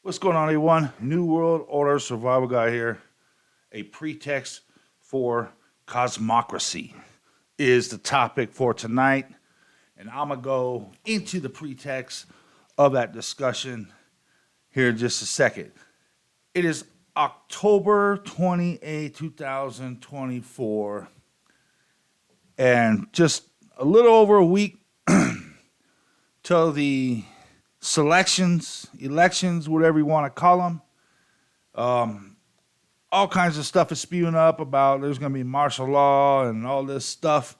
What's going on, everyone? New World Order Survival Guy here. A pretext for cosmocracy is the topic for tonight. And I'm going to go into the pretext of that discussion here in just a second. It is October 28, 2024, and just a little over a week till the elections, whatever you want to call them. All kinds of stuff is spewing up about there's going to be martial law and all this stuff.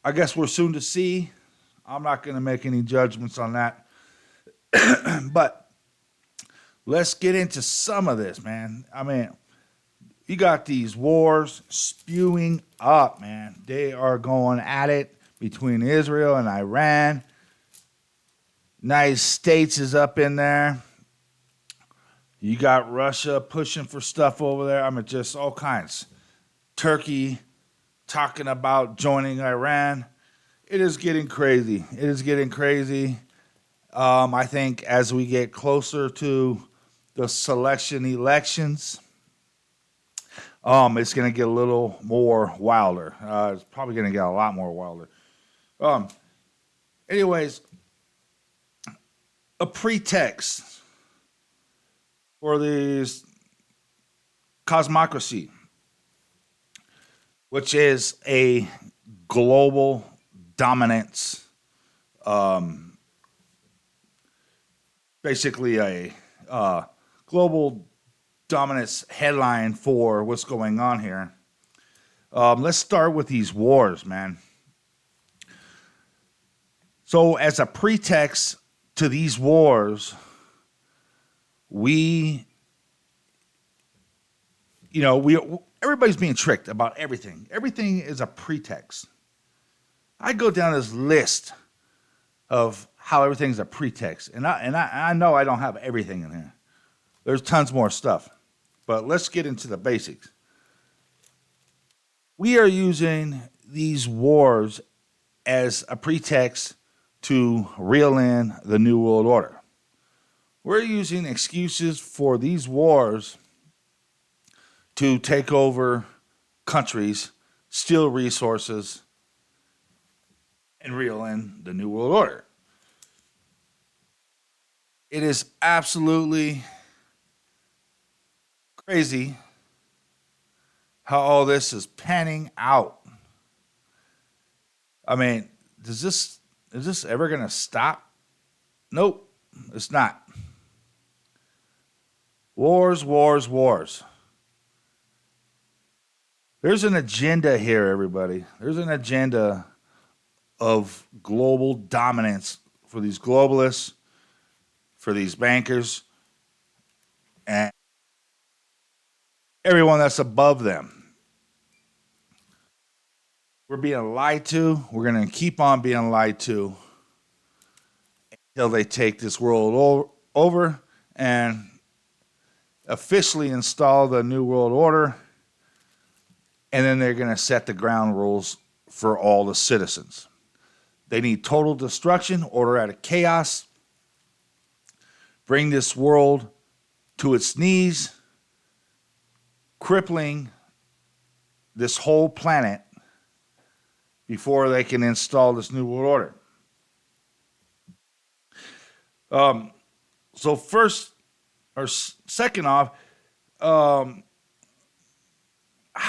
I guess we're soon to see. I'm not going to make any judgments on that. But let's get into some of this, man. I mean, you got these wars spewing up, man. They are going at it between Israel and Iran. United States is up in there. You got Russia pushing for stuff over there. I mean, just all kinds. Turkey talking about joining Iran. It is getting crazy. It is getting crazy. I think as we get closer to the selection elections, it's going to get a little more wilder. It's probably going to get a lot more wilder. Anyways, a pretext for this cosmocracy, which is a global dominance, basically a global dominance headline for what's going on here. Let's start with these wars, man. So as a pretext to these wars, everybody's being tricked about everything. Everything is a pretext. I go down this list of how everything's a pretext, and I know I don't have everything in here. There's tons more stuff, but let's get into the basics. We are using these wars as a pretext to reel in the New World Order. We're using excuses for these wars to take over countries, steal resources, and reel in the New World Order. It is absolutely crazy how all this is panning out. I mean, is this ever going to stop? Nope, it's not. Wars, wars, wars. There's an agenda here, everybody. There's an agenda of global dominance for these globalists, for these bankers, and everyone that's above them. We're being lied to. We're going to keep on being lied to until they take this world over and officially install the New World Order. And then they're going to set the ground rules for all the citizens. They need total destruction, order out of chaos, bring this world to its knees, crippling this whole planet before they can install this New World Order. So second off, how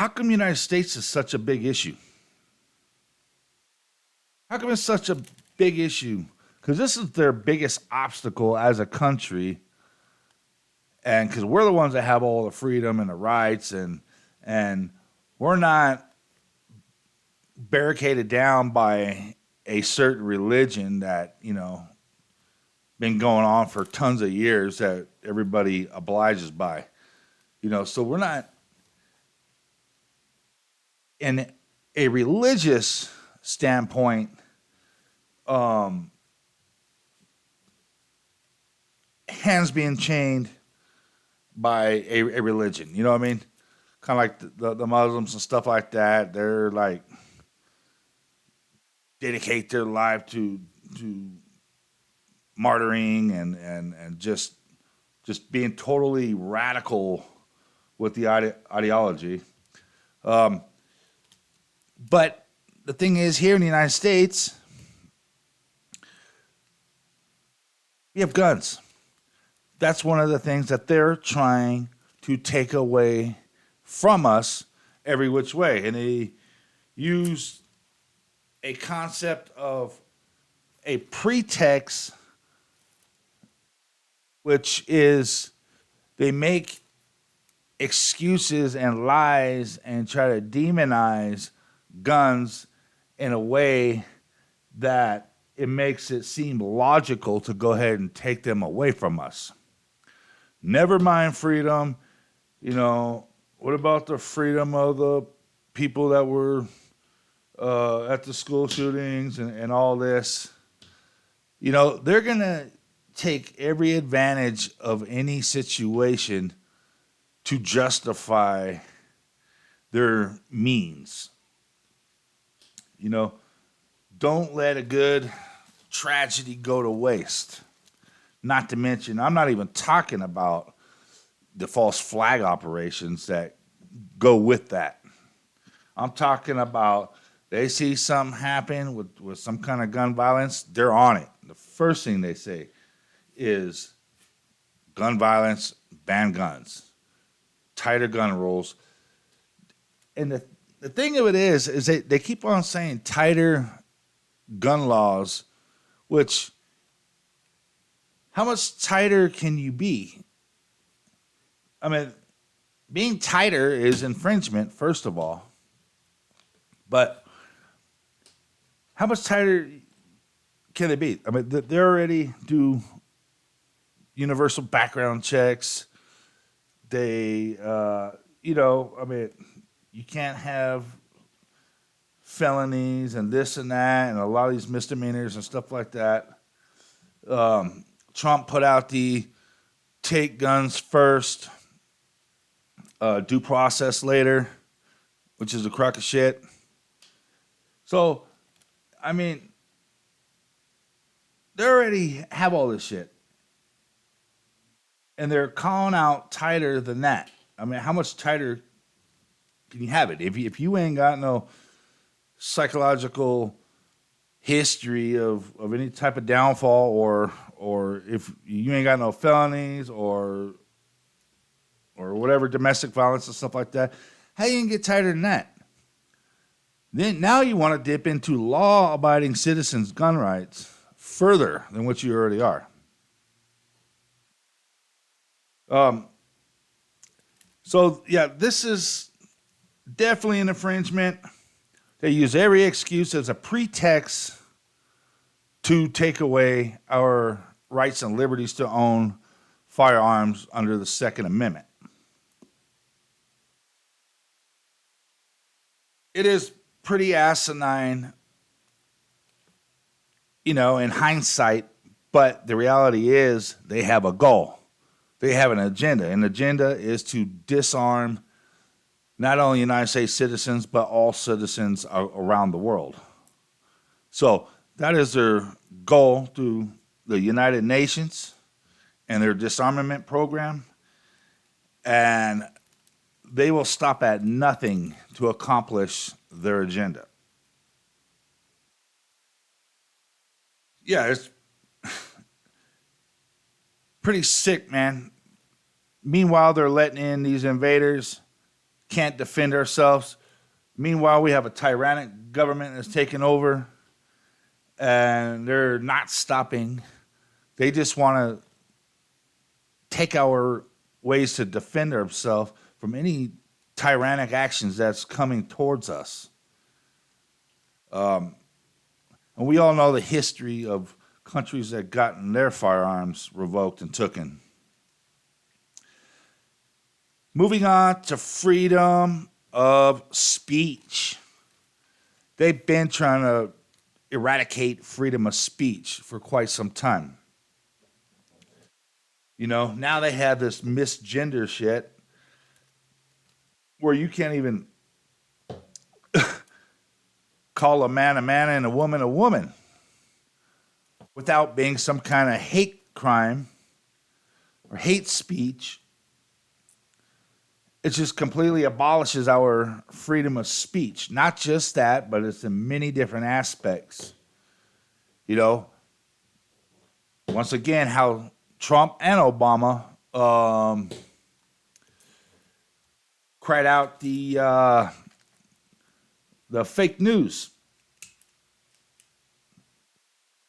come the United States is such a big issue? How come it's such a big issue? Because this is their biggest obstacle as a country, and because we're the ones that have all the freedom and the rights, and we're not barricaded down by a certain religion that, been going on for tons of years that everybody obliges by. So we're not in a religious standpoint, hands being chained by a religion. You know what I mean? Kind of like the Muslims and stuff like that. They're like dedicate their life to martyring and just just being totally radical with the ideology. But the thing is, here in the United States, we have guns. That's one of the things that they're trying to take away from us every which way. And they use a concept of a pretext, which is they make excuses and lies and try to demonize guns in a way that it makes it seem logical to go ahead and take them away from us. Never mind freedom. What about the freedom of the people that were at the school shootings and all this? They're going to take every advantage of any situation to justify their means. Don't let a good tragedy go to waste. Not to mention, I'm not even talking about the false flag operations that go with that. I'm talking about they see something happen with some kind of gun violence, they're on it. The first thing they say is gun violence, ban guns, tighter gun rules. And the thing of it is they keep on saying tighter gun laws, which how much tighter can you be? I mean, being tighter is infringement, first of all. But how much tighter can it be? I mean, they already do universal background checks. They, you can't have felonies and this and that and a lot of these misdemeanors and stuff like that. Trump put out the take guns first, due process later, which is a crock of shit. So, I mean, they already have all this shit. And they're calling out tighter than that. I mean, how much tighter can you have it? If you ain't got no psychological history of any type of downfall or if you ain't got no felonies or whatever, domestic violence and stuff like that, how you gonna get tighter than that? Then now you want to dip into law-abiding citizens' gun rights further than what you already are. So yeah, this is definitely an infringement. They use every excuse as a pretext to take away our rights and liberties to own firearms under the Second Amendment. It is pretty asinine, in hindsight, but the reality is they have a goal. They have an agenda. An agenda is to disarm not only United States citizens, but all citizens around the world. So that is their goal through the United Nations and their disarmament program. And they will stop at nothing to accomplish their agenda. Yeah, it's pretty sick, man. Meanwhile, they're letting in these invaders, can't defend ourselves. Meanwhile, we have a tyrannic government that's taken over, and they're not stopping. They just want to take our ways to defend ourselves from any tyrannic actions that's coming towards us. And we all know the history of countries that gotten their firearms revoked and taken. Moving on to freedom of speech. They've been trying to eradicate freedom of speech for quite some time. Now they have this misgender shit where you can't even call a man and a woman without being some kind of hate crime or hate speech, it just completely abolishes our freedom of speech. Not just that, but it's in many different aspects. You know, once again, how Trump and Obama cried out the fake news.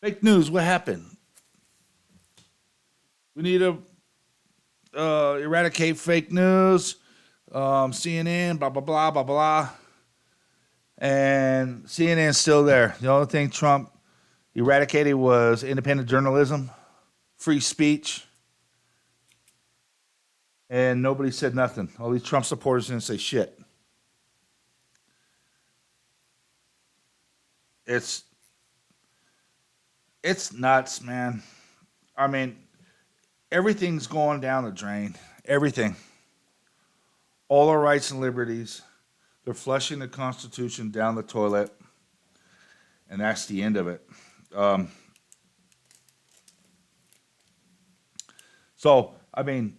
Fake news. What happened? We need to eradicate fake news. CNN, blah blah blah blah blah, and CNN's still there. The only thing Trump eradicated was independent journalism, free speech, and nobody said nothing. All these Trump supporters didn't say shit. It's it's nuts, man. I mean, everything's going down the drain. Everything, all our rights and liberties, they're flushing the Constitution down the toilet, and that's the end of it. Um, so, I mean,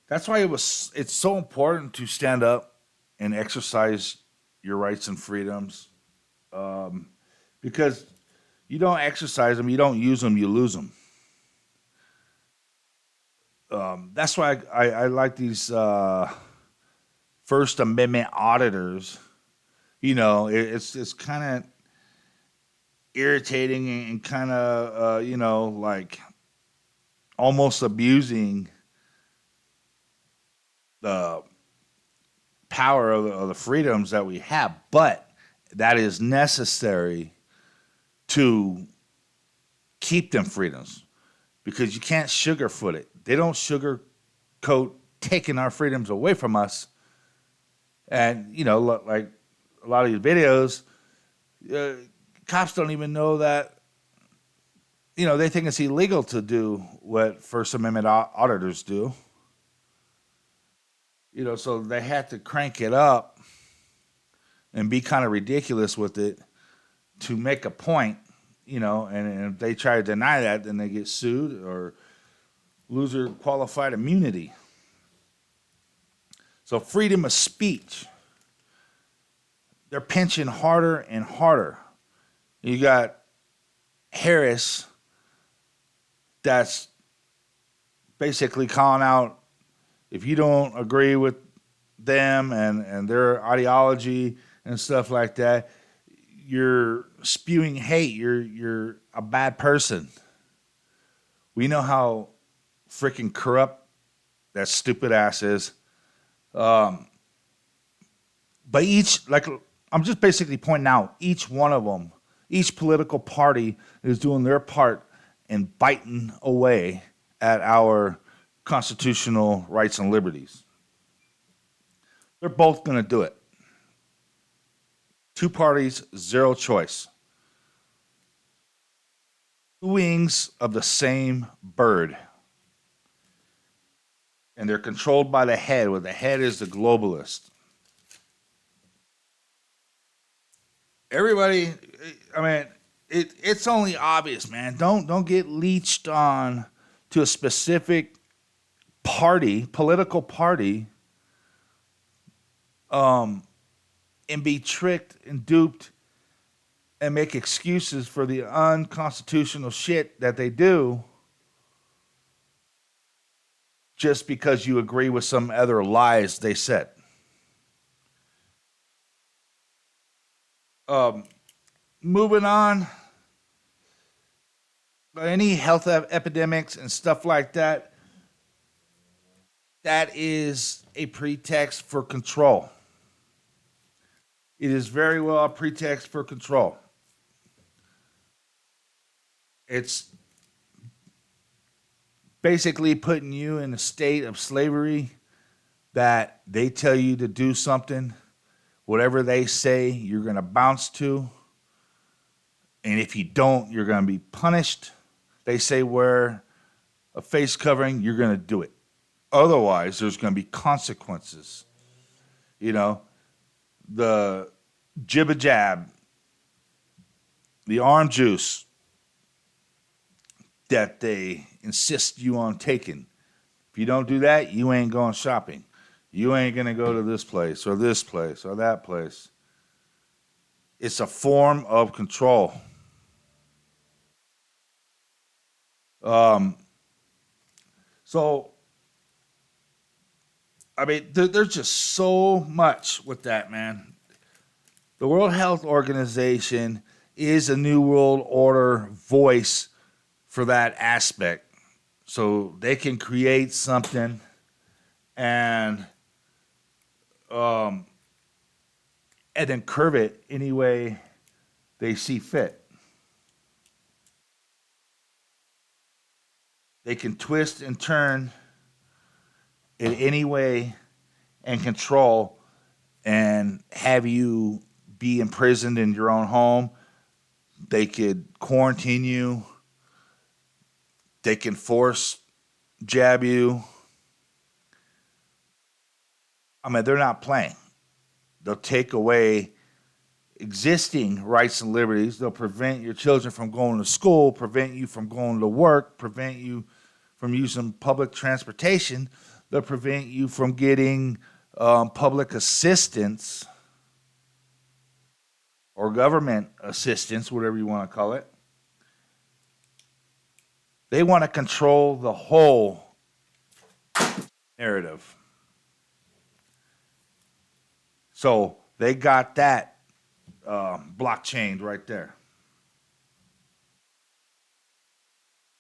that's why it's so important to stand up and exercise your rights and freedoms, because you don't exercise them, you don't use them, you lose them. That's why I like these First Amendment auditors. It's kind of irritating and kind of like almost abusing the power of the freedoms that we have, but that is necessary to keep them freedoms because you can't sugarfoot it. They don't sugarcoat taking our freedoms away from us. And, like a lot of these videos, uh, cops don't even know that, they think it's illegal to do what First Amendment auditors do. So they had to crank it up and be kind of ridiculous with it to make a point, and if they try to deny that, then they get sued or lose their qualified immunity. So freedom of speech, they're pinching harder and harder. You got Harris that's basically calling out if you don't agree with them and their ideology and stuff like that, you're spewing hate. You're a bad person. We know how freaking corrupt that stupid ass is. But I'm just basically pointing out each one of them, each political party is doing their part in biting away at our constitutional rights and liberties. They're both going to do it. Two parties, zero choice. Two wings of the same bird. And they're controlled by the head, where the head is the globalist. Everybody, I mean, it's only obvious, man. Don't get leeched on to a specific party, political party, and be tricked and duped and make excuses for the unconstitutional shit that they do just because you agree with some other lies they said. Moving on, any health epidemics and stuff like that, that is a pretext for control. It is very well a pretext for control. It's basically putting you in a state of slavery that they tell you to do something, whatever they say, you're going to bounce to. And if you don't, you're going to be punished. They say wear a face covering, you're going to do it. Otherwise, there's going to be consequences. The jibba jab, the orange juice, that they insist you on taking. If you don't do that, you ain't going shopping. You ain't going to go to this place or that place. It's a form of control. Um, so, I mean, there's just so much with that, man. The World Health Organization is a New World Order voice for that aspect. So they can create something and um, and then curve it any way they see fit. They can twist and turn it any way and control and have you be imprisoned in your own home. They could quarantine you. They can force jab you. I mean, they're not playing. They'll take away existing rights and liberties. They'll prevent your children from going to school, prevent you from going to work, prevent you from using public transportation. They'll prevent you from getting public assistance or government assistance, whatever you want to call it. They want to control the whole narrative. So they got that blockchained right there.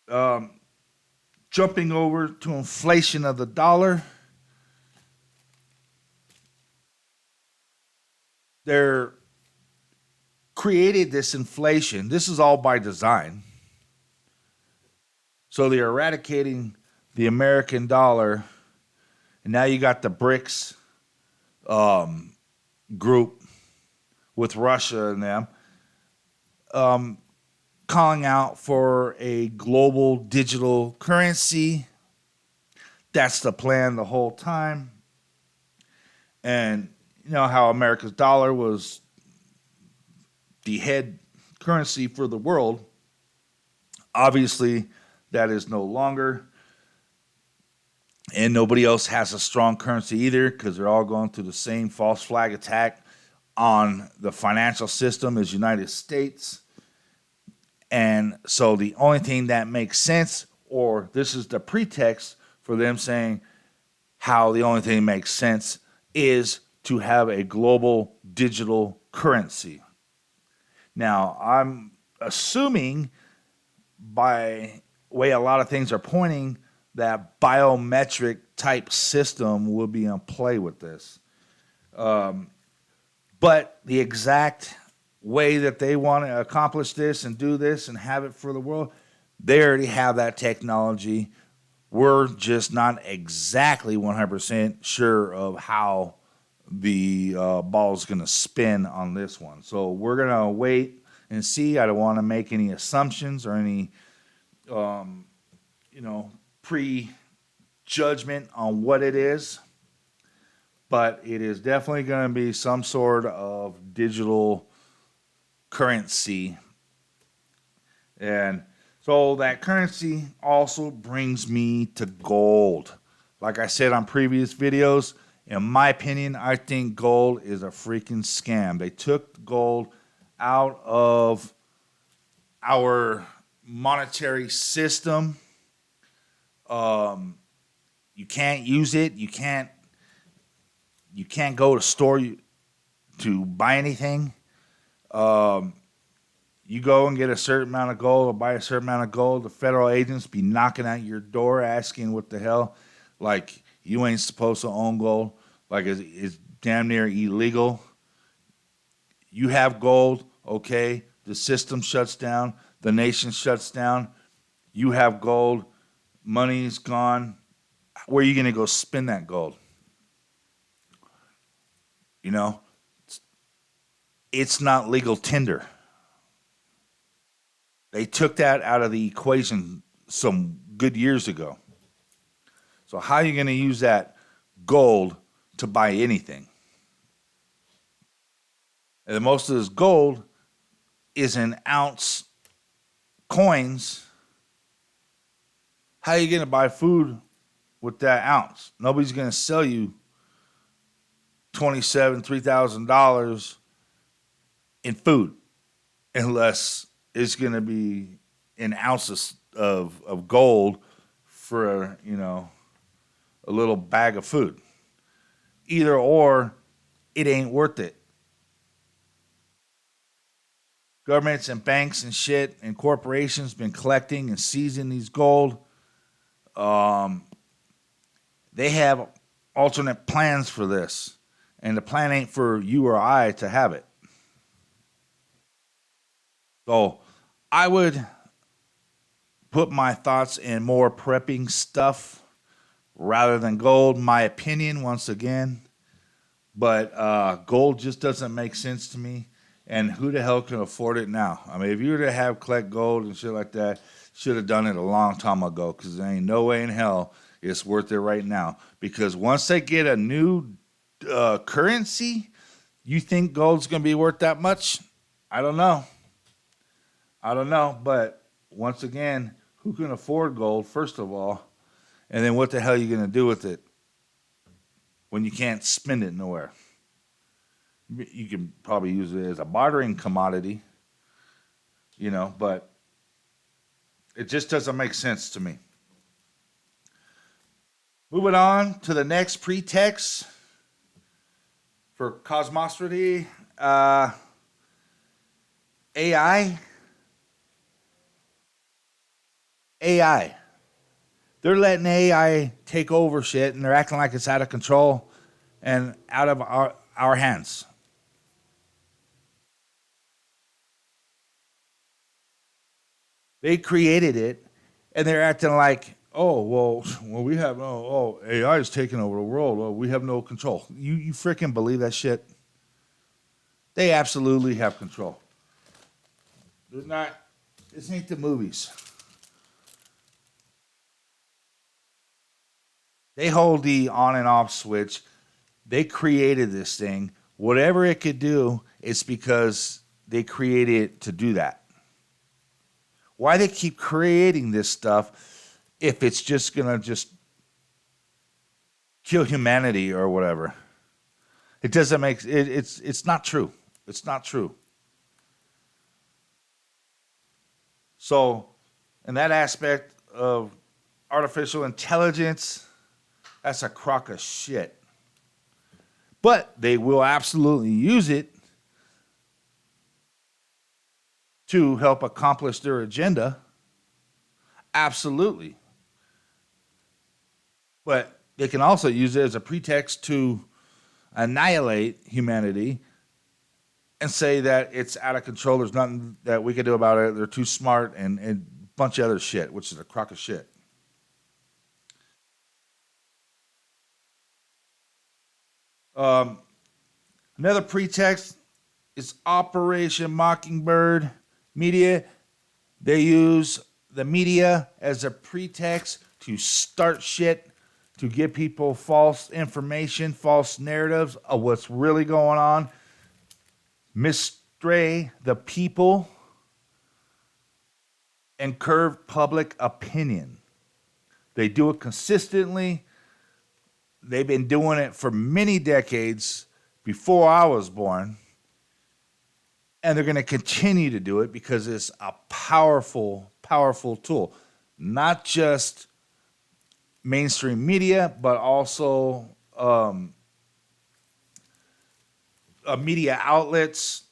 Um, Jumping over to inflation of the dollar, they're created this inflation. This is all by design. So they're eradicating the American dollar, and now you got the BRICS group with Russia and them calling out for a global digital currency. That's the plan the whole time. And you know how America's dollar was the head currency for the world. Obviously, that is no longer. And nobody else has a strong currency either because they're all going through the same false flag attack on the financial system as United States. And so the only thing that makes sense, or this is the pretext for them saying how the only thing that makes sense is to have a global digital currency. Now, I'm assuming by way a lot of things are pointing that biometric type system will be in play with this. But the exact way that they want to accomplish this and do this and have it for the world, they already have that technology. We're just not exactly 100% sure of how the ball is going to spin on this one. So we're going to wait and see. I don't want to make any assumptions or any, prejudgment on what it is. But it is definitely going to be some sort of digital currency. And so that currency also brings me to gold. Like I said on previous videos, in my opinion, I think gold is a freaking scam. They took gold out of our monetary system. You can't use it. You can't go to store to buy anything. You go and get a certain amount of gold or buy a certain amount of gold, the federal agents be knocking at your door asking what the hell, like you ain't supposed to own gold, like it's damn near illegal. You have gold, okay, the system shuts down, the nation shuts down, you have gold, money's gone. Where are you going to go spend that gold? You know, it's not legal tender. They took that out of the equation some good years ago. So how are you going to use that gold to buy anything? And most of this gold is in ounce coins How are you going to buy food with that ounce? Nobody's going to sell you 27, $3,000 in food unless it's going to be in ounces of gold for, a little bag of food. Either or, it ain't worth it. Governments and banks and shit and corporations been collecting and seizing these gold. Um, they have alternate plans for this, and the plan ain't for you or I to have it. So I would put my thoughts in more prepping stuff rather than gold. My opinion, once again, but gold just doesn't make sense to me. And who the hell can afford it now? I mean, if you were to have collect gold and shit like that, should have done it a long time ago. Because there ain't no way in hell it's worth it right now. Because once they get a new currency, you think gold's gonna be worth that much? I don't know. I don't know. But once again, who can afford gold? First of all, and then what the hell are you gonna do with it when you can't spend it nowhere? You can probably use it as a bartering commodity, but it just doesn't make sense to me. Moving on to the next pretext for cosmocracy, AI. AI. They're letting AI take over shit, and they're acting like it's out of control and out of our hands. They created it, and they're acting like, oh well, we have AI is taking over the world. Well, we have no control. You freaking believe that shit? They absolutely have control. They're not. This ain't the movies. They hold the on and off switch. They created this thing. Whatever it could do, it's because they created it to do that. Why they keep creating this stuff if it's just gonna just kill humanity or whatever? It doesn't make it. It's not true. It's not true. So, in that aspect of artificial intelligence, that's a crock of shit. But they will absolutely use it to help accomplish their agenda. Absolutely. But they can also use it as a pretext to annihilate humanity and say that it's out of control. There's nothing that we can do about it. They're too smart and a bunch of other shit, which is a crock of shit. Um, Another pretext is Operation Mockingbird media. They use the media as a pretext to start shit, to give people false information, false narratives of what's really going on, mistray the people, and curve public opinion. They do it consistently. They've been doing it for many decades before I was born. And they're going to continue to do it because it's a powerful, powerful tool. Not just mainstream media, but also media outlets,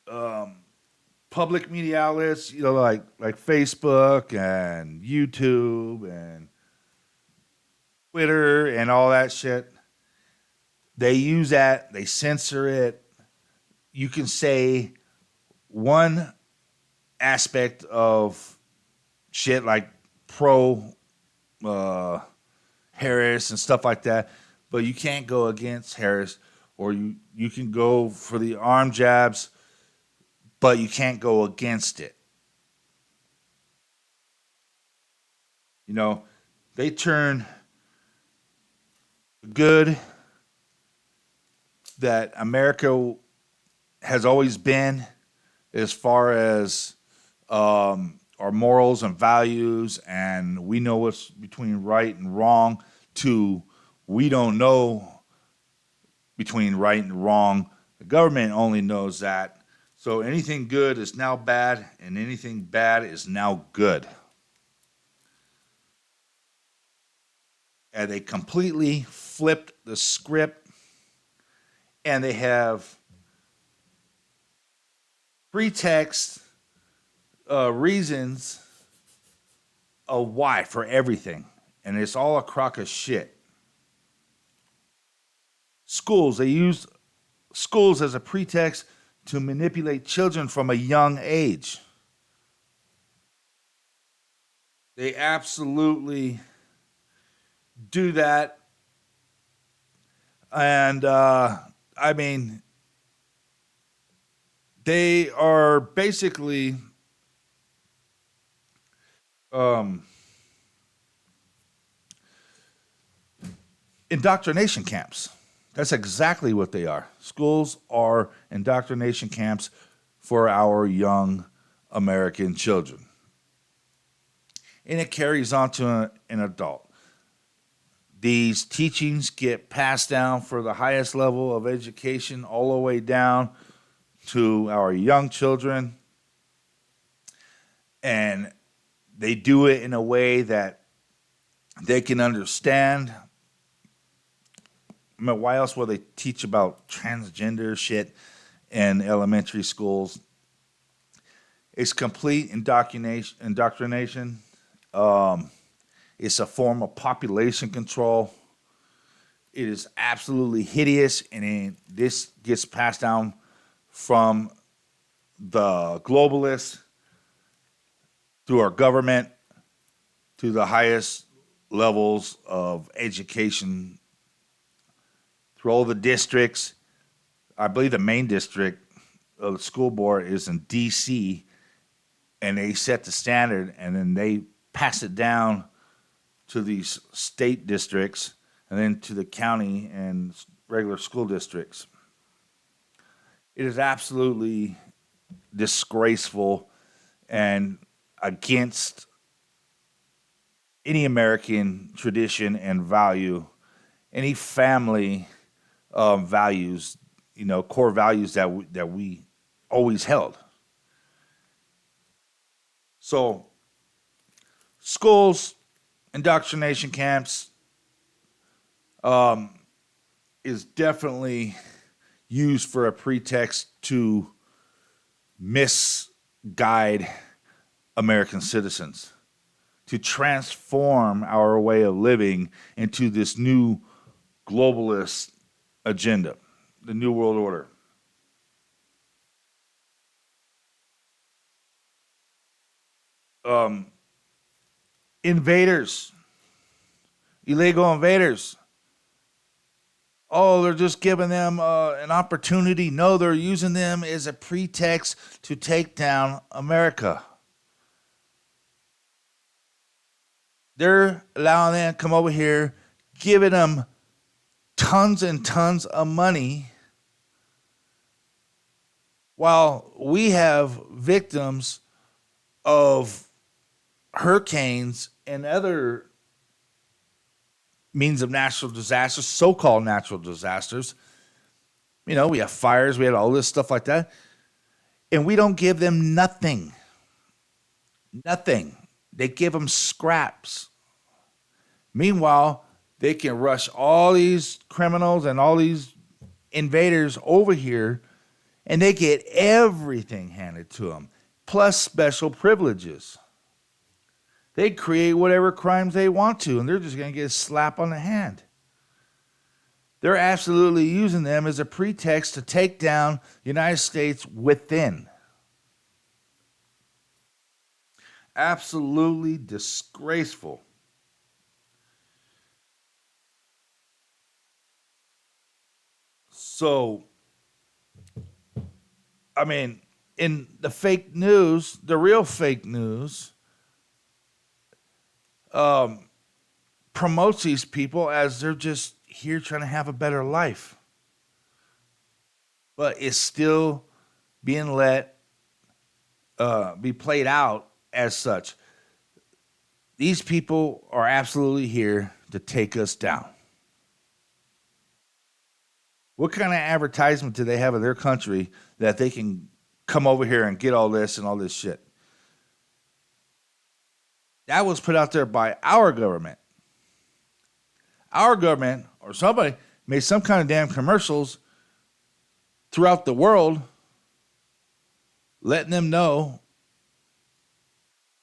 um, public media outlets, like Facebook and YouTube and Twitter and all that shit. They use that, they censor it. You can say one aspect of shit like pro Harris and stuff like that, but you can't go against Harris, or you can go for the arm jabs, but you can't go against it. You know, they turn good that America has always been as far as our morals and values, and we know what's between right and wrong, to we don't know between right and wrong. The government only knows that. So anything good is now bad, and anything bad is now good. And they completely flipped the script, and they have pretext reasons of why for everything. And it's all a crock of shit. Schools, they use schools as a pretext to manipulate children from a young age. They absolutely do that. And I mean, they are basically um, indoctrination camps. That's exactly what they are. Schools are indoctrination camps for our young American children. And it carries on to an adult. These teachings get passed down for the highest level of education all the way down to our young children. And they do it in a way that they can understand. I mean, why else will they teach about transgender shit in elementary schools? It's complete indoctrination. It's a form of population control. It is absolutely hideous, and this gets passed down from the globalists through our government to the highest levels of education through all the districts. I believe the main district of the school board is in D.C., and they set the standard, and then they pass it down to these state districts, and then to the county and regular school districts. It is absolutely disgraceful and against any American tradition and value, any family values, core values that we always held. So, schools, indoctrination camps, is definitely used for a pretext to misguide American citizens, to transform our way of living into this new globalist agenda, the New World Order. Invaders, illegal invaders. Oh, they're just giving them an opportunity. No, they're using them as a pretext to take down America. They're allowing them to come over here, giving them tons and tons of money, while we have victims of hurricanes and other means of natural disasters, so-called natural disasters. We have fires, we have all this stuff like that, and we don't give them nothing. Nothing. They give them scraps. Meanwhile, they can rush all these criminals and all these invaders over here, and they get everything handed to them, plus special privileges. They create whatever crimes they want to, and they're just going to get a slap on the hand. They're absolutely using them as a pretext to take down the United States within. Absolutely disgraceful. So, I mean, in the fake news, the real fake news, promotes these people as they're just here trying to have a better life. But it's still being let be played out as such. These people are absolutely here to take us down. What kind of advertisement do they have of their country that they can come over here and get all this and all this shit? That was put out there by our government. Our government or somebody made some kind of damn commercials throughout the world letting them know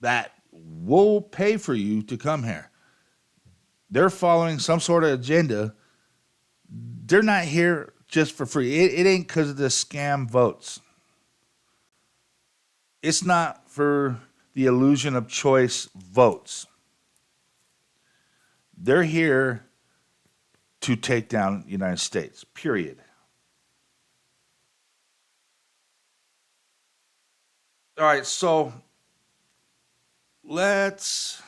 that we'll pay for you to come here. They're following some sort of agenda. They're not here just for free. It ain't because of the scam votes. It's not for the illusion of choice votes. They're here to take down the United States, period. All right, so let's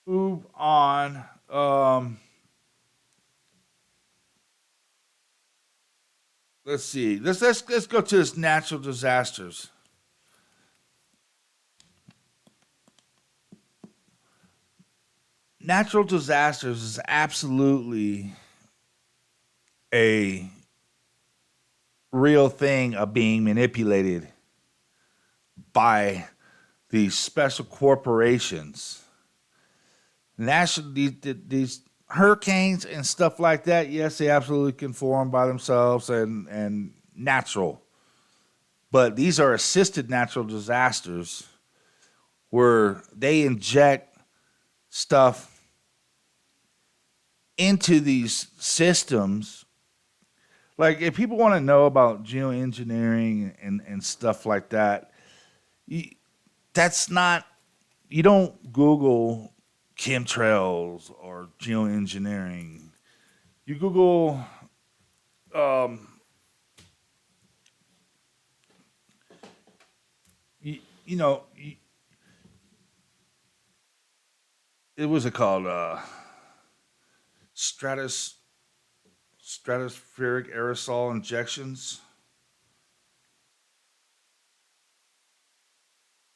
move on. Let's see. Let's go to this natural disasters. Natural disasters is absolutely a real thing of being manipulated by these special corporations. These hurricanes and stuff like that, yes, they absolutely can form by themselves and natural. But these are assisted natural disasters where they inject stuff into these systems. Like, if people want to know about geoengineering and stuff like that, that's not, you don't Google chemtrails or geoengineering. You Google you know, it was it called stratus stratospheric aerosol injections.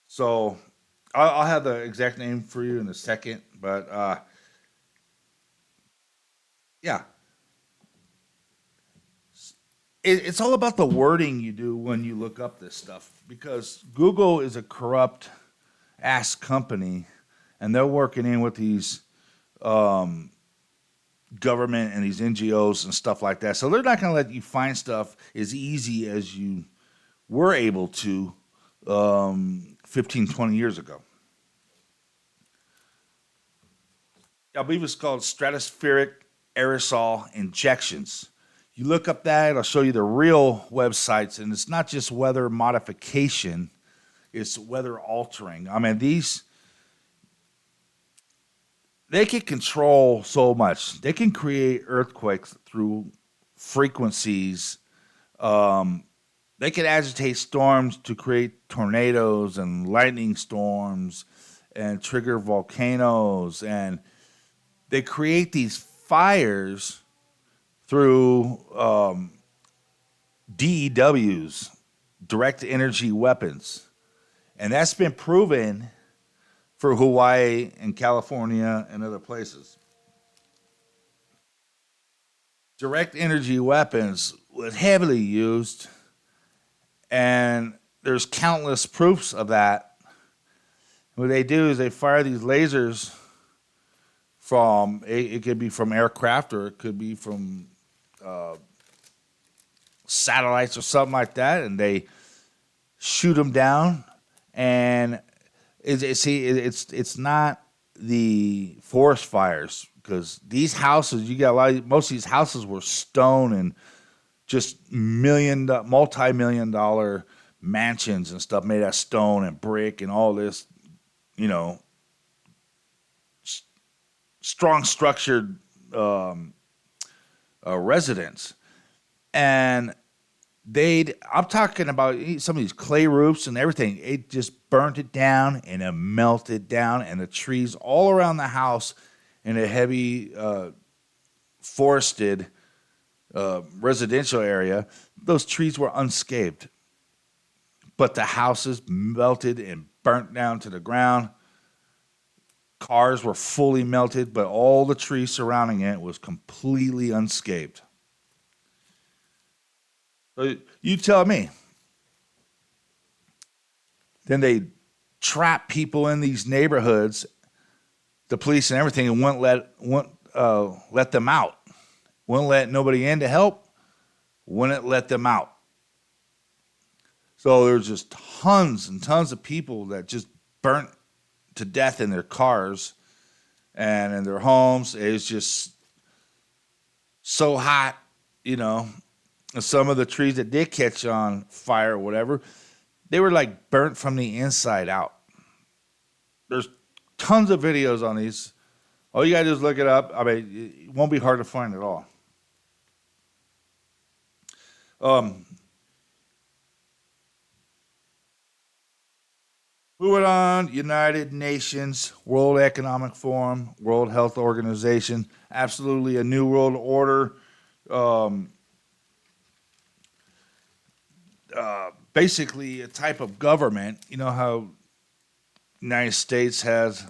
So I'll have the exact name for you in a second, but yeah, it's all about the wording you do when you look up this stuff because Google is a corrupt ass company, and they're working in with these government and these NGOs and stuff like that. So they're not going to let you find stuff as easy as you were able to 15, 20 years ago. I believe it's called stratospheric aerosol injections. You look up that, it'll show you the real websites, and it's not just weather modification, it's weather altering. I mean, they can control so much. They can create earthquakes through frequencies. They can agitate storms to create tornadoes and lightning storms and trigger volcanoes. And they create these fires through DEWs, direct energy weapons. And that's been proven for Hawaii and California and other places. Direct energy weapons was heavily used, and there's countless proofs of that. What they do is they fire these lasers from, it could be from aircraft or it could be from satellites or something like that, and they shoot them down. And it's not the forest fires because these houses, you got most of these houses were stone and just multi-million dollar mansions and stuff made out of stone and brick and all this, you know, strong structured residence. And I'm talking about some of these clay roofs and everything. It just burnt it down and it melted down, and the trees all around the house in a heavy forested residential area, those trees were unscathed. but the houses melted and burnt down to the ground. Cars were fully melted, but all the trees surrounding it was completely unscathed. So you tell me. Then they trap people in these neighborhoods, the police and everything, and wouldn't let them out. Wouldn't let nobody in to help. Wouldn't let them out. So there's just tons and tons of people that just burnt to death in their cars and in their homes. It's just so hot, you know. And some of the trees that did catch on fire or whatever, they were like burnt from the inside out. There's tons of videos on these. All you gotta do is look it up. I mean, it won't be hard to find at all. Um, Moving on, United Nations, World Economic Forum, World Health Organization, absolutely a new world order. Um, Basically, a type of government. You know how United States has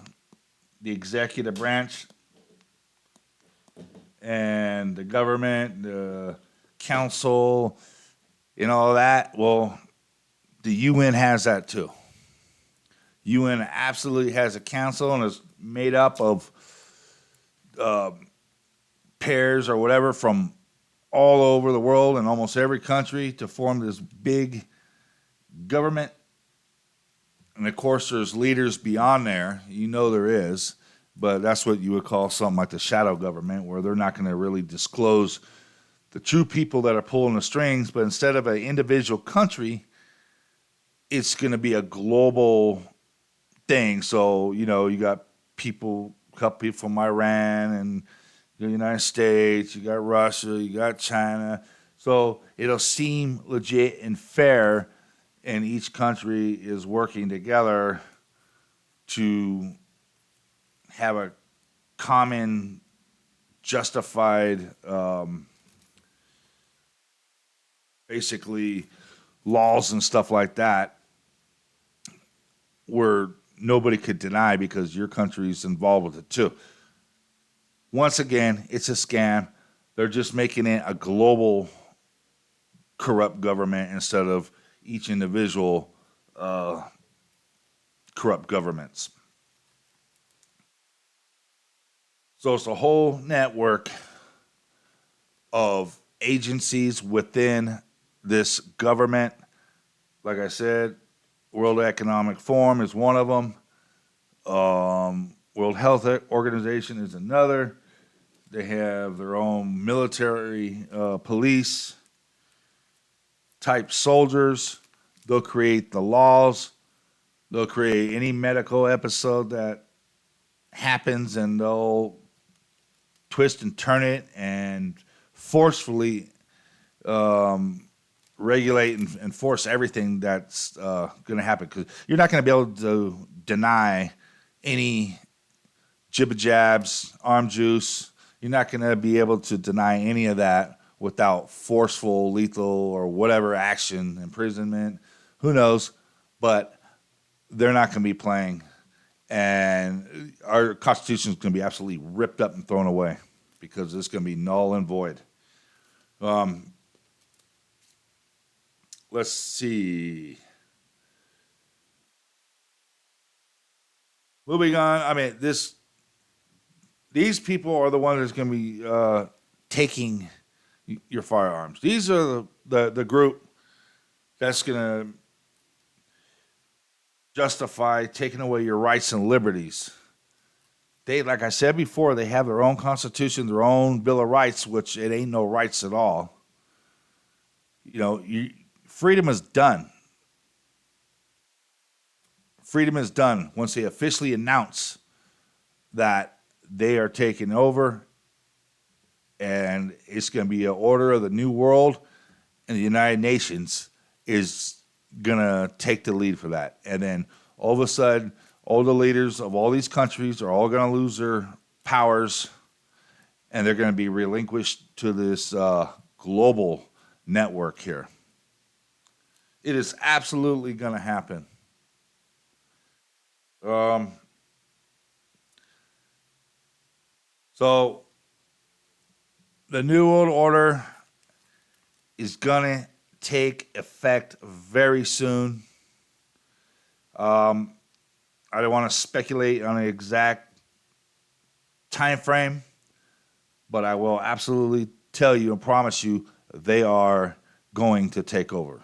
the executive branch and the government, the council, and all that. Well, the UN has that too. UN absolutely has a council and is made up of uh, pairs or whatever from all over the world and almost every country to form this big government. And of course, there's leaders beyond there. You know there is, but that's what you would call something like the shadow government, where they're not going to really disclose the true people that are pulling the strings. But instead of an individual country, it's going to be a global thing. So, you know, you got people, a couple people from Iran and the United States, you got Russia, you got China. So it'll seem legit and fair, and each country is working together to have a common, justified, basically laws and stuff like that, where nobody could deny because your country's involved with it too. Once again, it's a scam. They're just making it a global corrupt government instead of each individual corrupt governments. So it's a whole network of agencies within this government. Like I said, World Economic Forum is one of them. World Health Organization is another. They have their own military police type soldiers. They'll create the laws. They'll create any medical episode that happens, and they'll twist and turn it and forcefully regulate and enforce everything that's going to happen. Because you're not going to be able to deny any jibba jabs, arm juice. You're not going to be able to deny any of that without forceful, lethal, or whatever action, imprisonment. Who knows? But they're not going to be playing. And our Constitution is going to be absolutely ripped up and thrown away because it's going to be null and void. Let's see. Moving on. I mean, these people are the ones that's going to be taking your firearms. These are the group that's going to justify taking away your rights and liberties. They, like I said before, they have their own constitution, their own Bill of Rights, which it ain't no rights at all. You know, freedom is done. Freedom is done once they officially announce that they are taking over, and it's going to be an order of the new world, and the United Nations is going to take the lead for that. And then all of a sudden, all the leaders of all these countries are all going to lose their powers, and they're going to be relinquished to this global network here. It is absolutely going to happen. Um, so the New World Order is going to take effect very soon. Um, I don't want to speculate on the exact time frame, but I will absolutely tell you and promise you they are going to take over.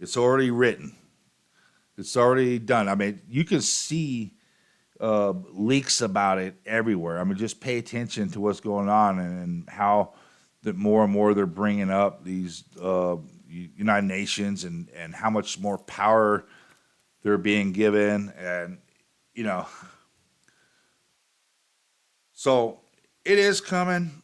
It's already written. It's already done. I mean, you can see leaks about it everywhere. I mean, just pay attention to what's going on and how that more and more they're bringing up these United Nations and how much more power they're being given, and you know, so it is coming.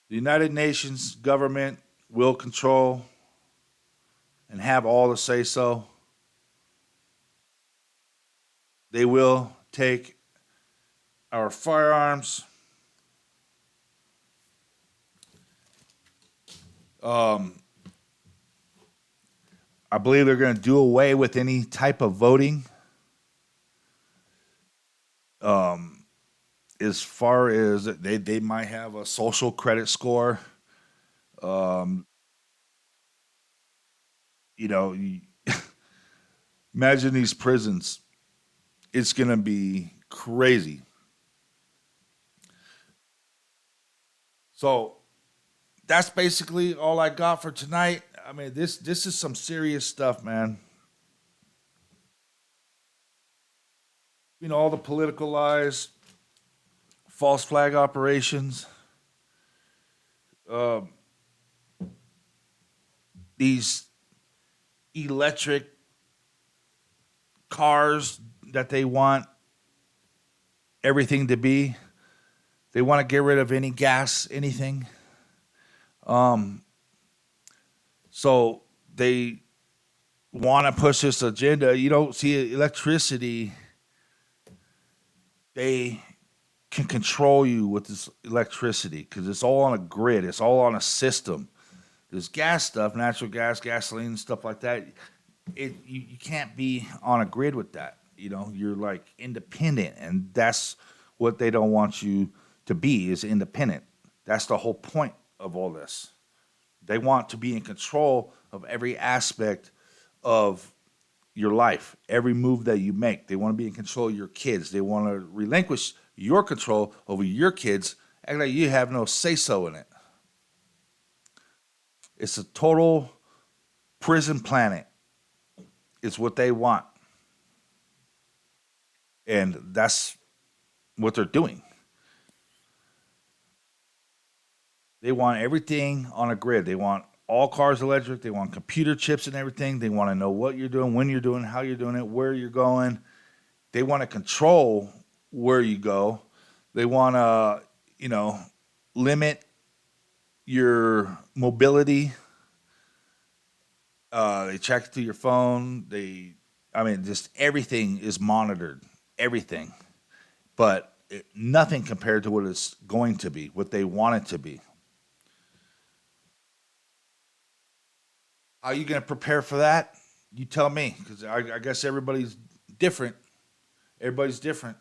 The United Nations government will control and have all the say so. They will take our firearms. Um, I believe they're going to do away with any type of voting. As far as they might have a social credit score. Um, you know, imagine these prisons. It's going to be crazy. So that's basically all I got for tonight. I mean, this is some serious stuff, man. You know, all the political lies, false flag operations, uh, these electric cars that they want everything to be. They want to get rid of any gas, anything. Um, so they want to push this agenda. You don't see electricity. They can control you with this electricity because it's all on a grid. It's all on a system. There's gas stuff, natural gas, gasoline, stuff like that. You can't be on a grid with that. You know, you're like independent, and that's what they don't want you to be is independent. That's the whole point of all this. They want to be in control of every aspect of your life, every move that you make. They want to be in control of your kids. They want to relinquish your control over your kids, act like you have no say so in it. It's a total prison planet. It's what they want. And that's what they're doing. They want everything on a grid. They want all cars electric. They want computer chips and everything. They want to know what you're doing, when you're doing, how you're doing it, where you're going. They want to control where you go. They want to, you know, limit your mobility. They check through your phone. I mean, just everything is monitored. Everything, but nothing compared to what it's going to be, what they want it to be. How are you going to prepare for that? You tell me, because I guess everybody's different. Everybody's different,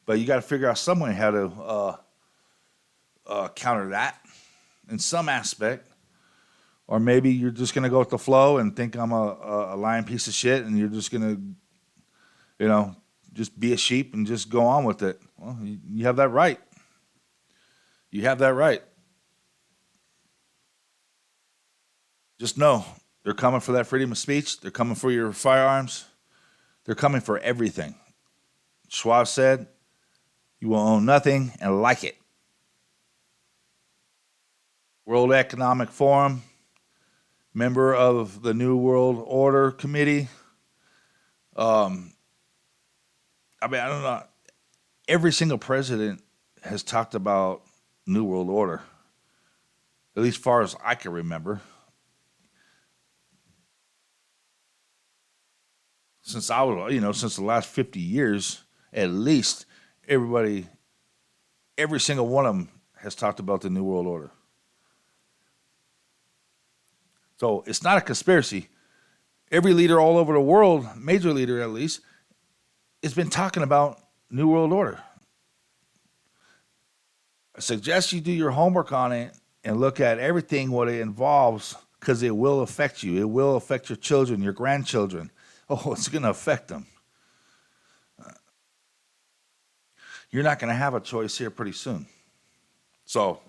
but you got to figure out some way how to counter that in some aspect. Or maybe you're just gonna go with the flow and think I'm a lying piece of shit, and you're just gonna, you know, just be a sheep and just go on with it. Well, you have that right. You have that right. Just know they're coming for that freedom of speech. They're coming for your firearms. They're coming for everything. Schwab said, "You will own nothing and like it." World Economic Forum, member of the New World Order Committee. Um, I mean, I don't know. Every single president has talked about New World Order, at least far as I can remember. Since I was, you know, since the last 50 years, at least everybody, every single one of them has talked about the New World Order. So it's not a conspiracy. Every leader all over the world, major leader at least, has been talking about New World Order. I suggest you do your homework on it and look at everything what it involves because it will affect you. It will affect your children, your grandchildren. Oh, it's going to affect them. You're not going to have a choice here pretty soon. So,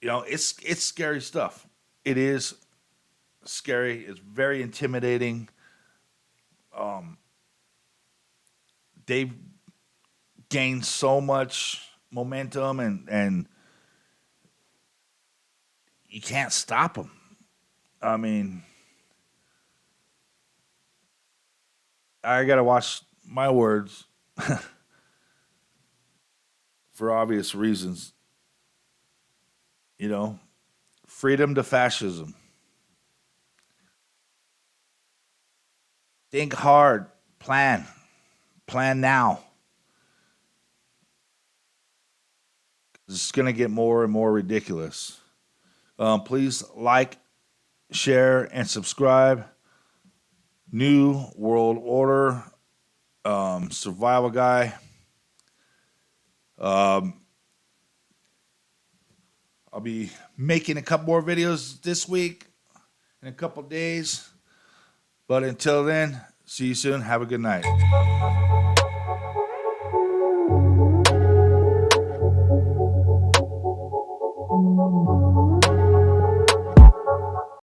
it's scary stuff. It is scary. It's very intimidating. They've gained so much momentum, and you can't stop them. I mean, I got to watch my words for obvious reasons. You know, freedom to fascism. Think hard. Plan. Plan now. It's going to get more and more ridiculous. Please like, share, and subscribe. New World Order, Survival Guy. I'll be making a couple more videos this week in a couple days. But until then, see you soon. Have a good night.